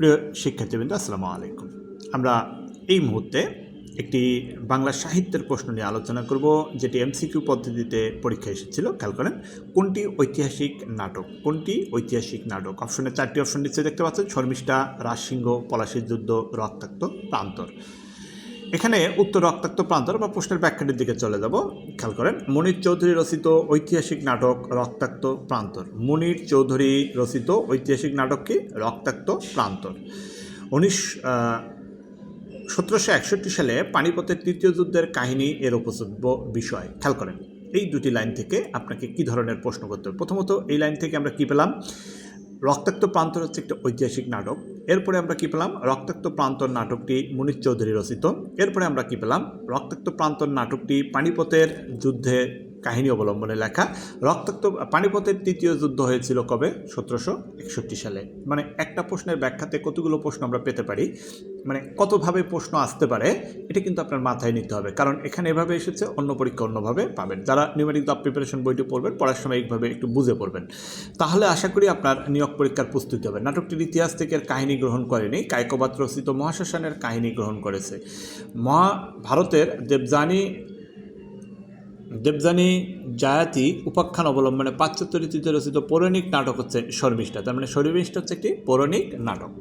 প্রিয় শিক্ষার্থীবৃন্দ, আসসালামু আলাইকুম। আমরা এই মুহূর্তে একটি বাংলা সাহিত্যের প্রশ্ন নিয়ে আলোচনা করব, যেটি এমসিকিউ পদ্ধতিতে পরীক্ষায় এসেছিল। খেয়াল করেন, কোনটি ঐতিহাসিক নাটক? কোনটি ঐতিহাসিক নাটক? অপশনে 4টি অপশন নিচে দেখতে পাচ্ছেন: শর্মিষ্ঠা, রাজসিংহ, পলাশীর যুদ্ধ, রক্তাক্ত প্রান্তর। এখানে উত্তর রক্তাক্ত প্রান্তর বা প্রশ্নের ব্যাখ্যাটির দিকে চলে যাব। খেয়াল করেন, মনির চৌধুরী রচিত ঐতিহাসিক নাটক রক্তাক্ত প্রান্তর। মনির চৌধুরী রচিত ঐতিহাসিক নাটক কি? রক্তাক্ত প্রান্তর। 1761 সালে পানিপথের তৃতীয় যুদ্ধের কাহিনী এর উপযোগ্য বিষয়। খেয়াল করেন, এই দুটি লাইন থেকে আপনাকে কি ধরনের প্রশ্ন করতে হবে? প্রথমত এই লাইন থেকে আমরা কি পেলাম? রক্তাক্ত প্রান্তর হচ্ছে একটা ঐতিহাসিক নাটক। এরপরে আমরা কি পেলাম? রক্তাক্ত প্রান্তর নাটকটি মনির চৌধুরী রচিত। এরপরে আমরা কি পেলাম? রক্তাক্ত প্রান্তর নাটকটি পানিপথের যুদ্ধে কাহিনী অবলম্বনে লেখা। পানিপথের তৃতীয় যুদ্ধ হয়েছিল কবে? 1761 সালে। মানে একটা প্রশ্নের ব্যাখ্যাতে কতগুলো প্রশ্ন আমরা পেতে পারি, মানে কতভাবে প্রশ্ন আসতে পারে, এটা কিন্তু আপনার মাথায় নিতে হবে। কারণ এখানে এভাবে এসেছে, অন্য পরীক্ষা অন্যভাবে পাবেন। যারা নিউমেরিক জব প্রিপারেশন বইটি পড়বেন, পড়ার সময় এইভাবে একটু বুঝে পড়বেন, তাহলে আশা করি আপনার নিয়োগ পরীক্ষার প্রস্তুতি হবে। নাটকটির ইতিহাস থেকে কাহিনী গ্রহণ করেনি, কায়কোবাদ রচিত মহাশ্মশানের কাহিনী গ্রহণ করেছে। ভারতের দেবযানী জায়াতি উপাখ্যান অবলম্বনে পাশ্চাত্য রীতিতে রচিত পৌরাণিক নাটক হচ্ছে শর্মিষ্ঠা। তার মানে শর্মিষ্ঠা হচ্ছে একটি পৌরাণিক নাটক।